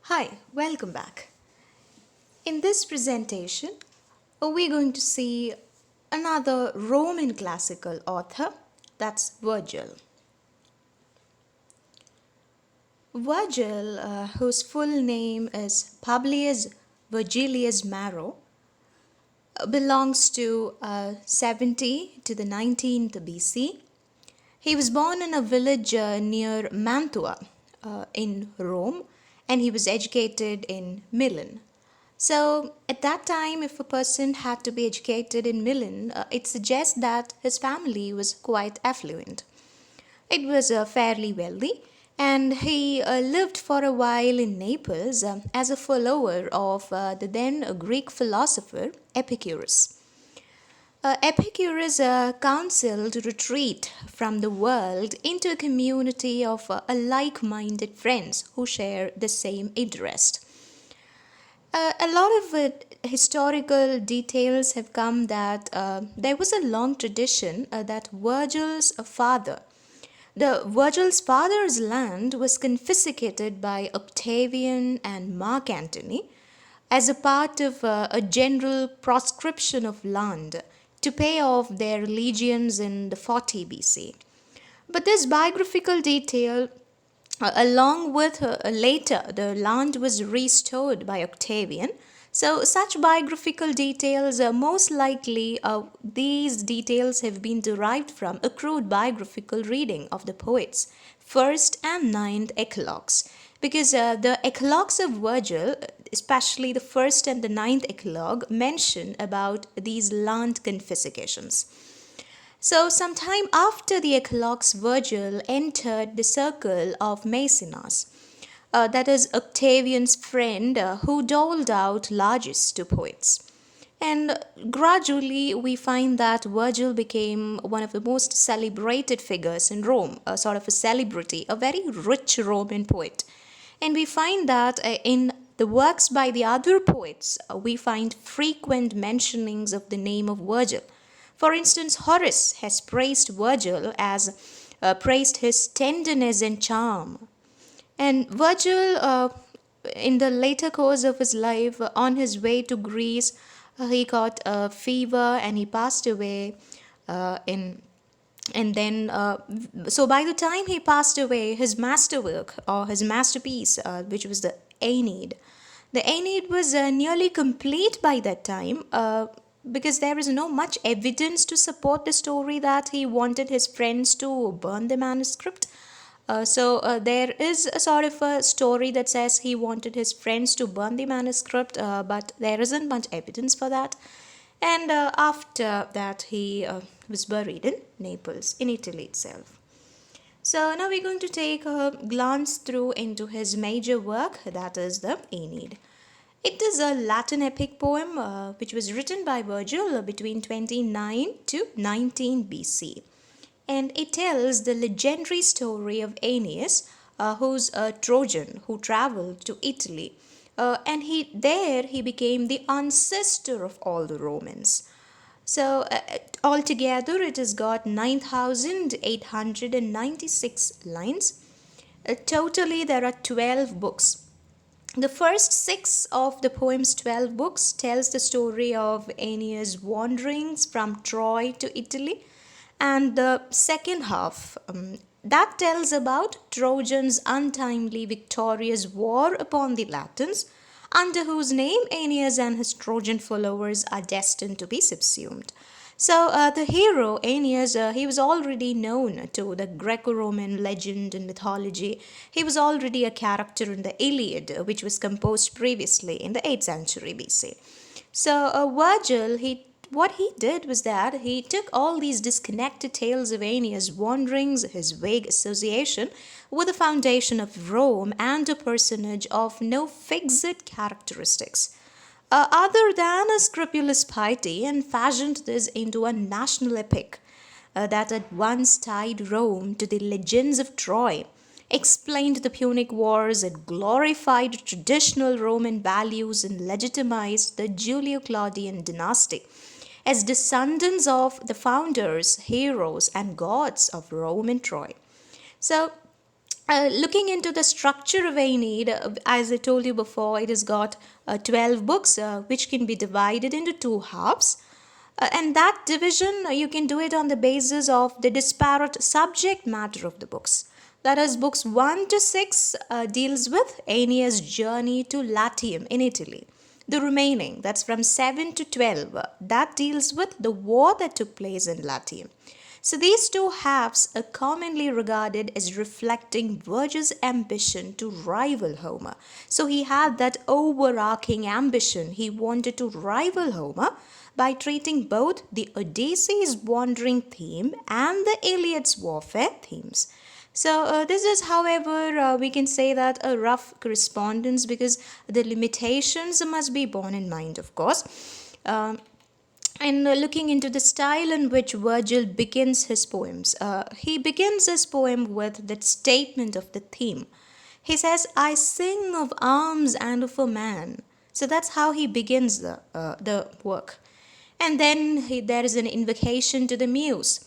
Hi, welcome back. In this presentation, we're going to see another Roman classical author, that's Virgil. Virgil, whose full name is Publius Virgilius Maro, belongs to 70 to the 19th BC. He was born in a village near Mantua in Rome, and he was educated in Milan. So, at that time, if a person had to be educated in Milan, it suggests that his family was quite affluent. It was fairly wealthy, and he lived for a while in Naples as a follower of the then Greek philosopher Epicurus. Epicurus counseled retreat from the world into a community of like minded friends who share the same interest. A lot of historical details have come that there was a long tradition that Virgil's father's land was confiscated by Octavian and Mark Antony as a part of a general proscription of land to pay off their legions in the 40 BC. But this biographical detail, along with later, the land was restored by Octavian. So, such biographical details, most likely, these details have been derived from a crude biographical reading of the poets' first and ninth eclogues. Because the eclogues of Virgil, especially the first and the ninth eclogue, mention about these land confiscations. So, sometime after the eclogues, Virgil entered the circle of Maecenas, that is Octavian's friend who doled out largesse to poets. And gradually, we find that Virgil became one of the most celebrated figures in Rome, a sort of a celebrity, a very rich Roman poet. And we find that in the works by the other poets, we find frequent mentionings of the name of Virgil. For instance, Horace has praised Virgil as praised his tenderness and charm. And Virgil, in the later course of his life, on his way to Greece, he got a fever and he passed away in and then so by the time he passed away, his masterwork or his masterpiece, which was the Aeneid was nearly complete by that time, because there is no much evidence to support the story that he wanted his friends to burn the manuscript. So there is a sort of a story that says he wanted his friends to burn the manuscript, but there isn't much evidence for that. And after that, he was buried in Naples, in Italy itself. So now we're going to take a glance through into his major work, that is the Aeneid. It is a Latin epic poem which was written by Virgil between 29 to 19 BC. And it tells the legendary story of Aeneas, who's a Trojan who traveled to Italy. And he became the ancestor of all the Romans. So altogether, it has got 9,896 lines. Totally, there are 12 books. The first six of the poem's 12 books tells the story of Aeneas' wanderings from Troy to Italy, and the second half that tells about Trojans' untimely victorious war upon the Latins, under whose name Aeneas and his Trojan followers are destined to be subsumed. So the hero Aeneas, he was already known to the Greco-Roman legend and mythology. He was already a character in the Iliad, which was composed previously in the 8th century BC. So Virgil, what he did was that he took all these disconnected tales of Aeneas' wanderings, his vague association with the foundation of Rome and a personage of no fixed characteristics, other than a scrupulous piety, and fashioned this into a national epic that at once tied Rome to the legends of Troy, explained the Punic Wars, it glorified traditional Roman values, and legitimized the Julio Claudian dynasty as descendants of the founders, heroes, and gods of Rome and Troy. So, Looking into the structure of Aeneid, as I told you before, it has got 12 books which can be divided into two halves. And that division, you can do it on the basis of the disparate subject matter of the books. That is, books 1 to 6 deals with Aeneas' journey to Latium in Italy. The remaining, that's from 7 to 12, that deals with the war that took place in Latium. So these two halves are commonly regarded as reflecting Virgil's ambition to rival Homer. So he had that overarching ambition. He wanted to rival Homer by treating both the Odyssey's wandering theme and the Iliad's warfare themes. So this is, however, we can say that a rough correspondence, because the limitations must be borne in mind, of course. And looking into the style in which Virgil begins his poems, he begins his poem with that statement of the theme. He says, I sing of arms and of a man. So that's how he begins the work. And then there is an invocation to the muse.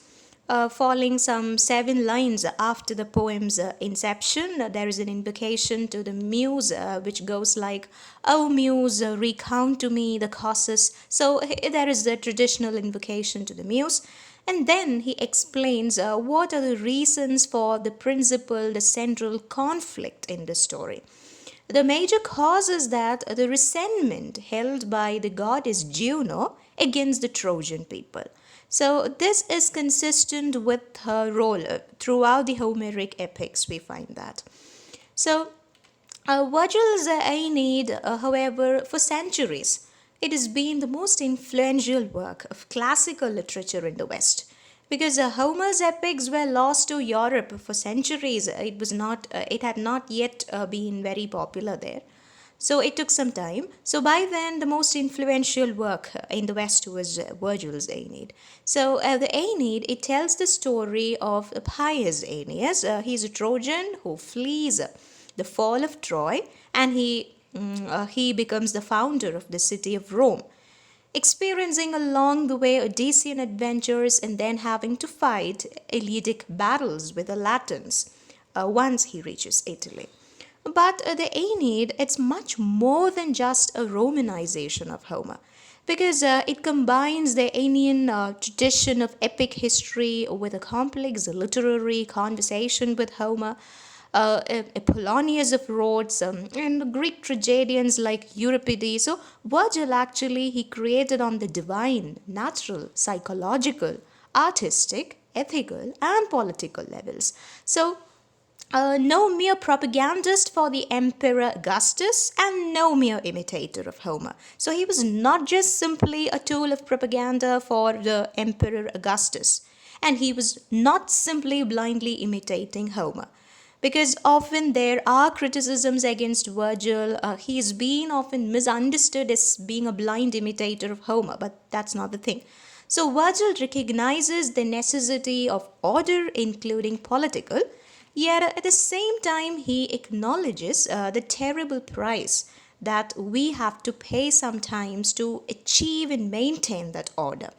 Falling some 7 lines after the poem's inception, there is an invocation to the muse which goes like, O muse, recount to me the causes. So there is the traditional invocation to the muse. And then he explains what are the reasons for the principal, the central conflict in the story. The major cause is that the resentment held by the goddess Juno against the Trojan people. So this is consistent with her role throughout the Homeric epics, we find that. So Virgil's Aeneid, however, for centuries, it has been the most influential work of classical literature in the West. Because Homer's epics were lost to Europe for centuries, it had not yet been very popular there. So it took some time. So by then, the most influential work in the West was Virgil's Aeneid. So the Aeneid, it tells the story of a pious Aeneas. He's a Trojan who flees the fall of Troy, and he becomes the founder of the city of Rome, experiencing along the way Odyssean adventures and then having to fight Eleatic battles with the Latins once he reaches Italy. But the Aeneid, it's much more than just a Romanization of Homer, because it combines the Aenean tradition of epic history with a complex literary conversation with Homer, Apollonius of Rhodes, and Greek tragedians like Euripides. So Virgil actually he created on the divine, natural, psychological, artistic, ethical, and political levels. So no mere propagandist for the Emperor Augustus and no mere imitator of Homer. So he was not just simply a tool of propaganda for the Emperor Augustus, and he was not simply blindly imitating Homer. Because often there are criticisms against Virgil. He is being often misunderstood as being a blind imitator of Homer, but that's not the thing. So Virgil recognizes the necessity of order, including political. Yet at the same time, he acknowledges the terrible price that we have to pay sometimes to achieve and maintain that order.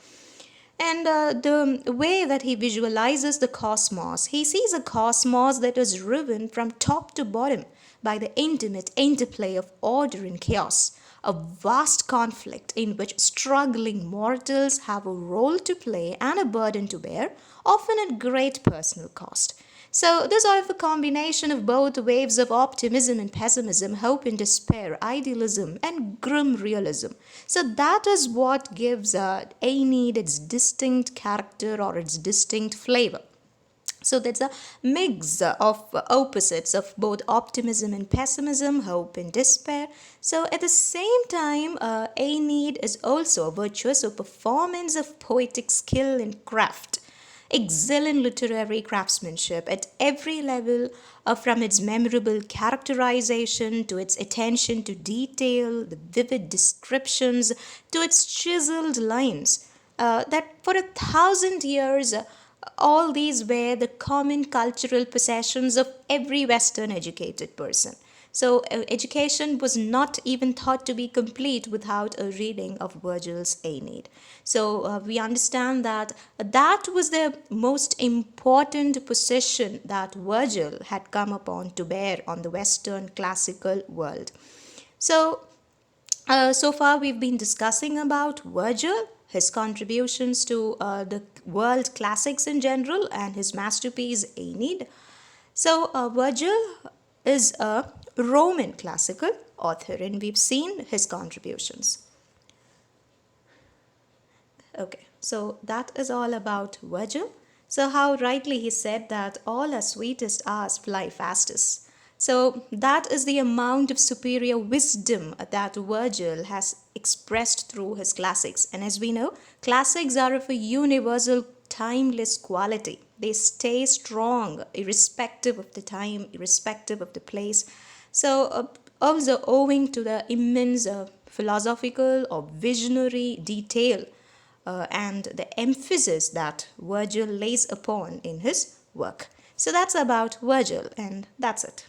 And the way that he visualizes the cosmos, he sees a cosmos that is riven from top to bottom by the intimate interplay of order and chaos, a vast conflict in which struggling mortals have a role to play and a burden to bear, often at great personal cost. So, this sort of a combination of both waves of optimism and pessimism, hope and despair, idealism and grim realism. So, that is what gives Aeneid its distinct character or its distinct flavor. So that's a mix of opposites of both optimism and pessimism, hope and despair. So at the same time, Aeneid is also a virtuoso performance of poetic skill and craft, excellent literary craftsmanship at every level, from its memorable characterization to its attention to detail, the vivid descriptions, to its chiseled lines. That for 1,000 years, all these were the common cultural possessions of every Western educated person. So education was not even thought to be complete without a reading of Virgil's Aeneid. So we understand that that was the most important possession that Virgil had come upon to bear on the Western classical world. So so far, we've been discussing about Virgil, his contributions to the world classics in general, and his masterpiece Aeneid. So, Virgil is a Roman classical author, and we've seen his contributions. Okay, so that is all about Virgil. So, how rightly he said that all our sweetest hours fly fastest. So, that is the amount of superior wisdom that Virgil has expressed through his classics. And as we know, classics are of a universal, timeless quality. They stay strong, irrespective of the time, irrespective of the place. So, also owing to the immense philosophical or visionary detail and the emphasis that Virgil lays upon in his work. So that's about Virgil, and that's it.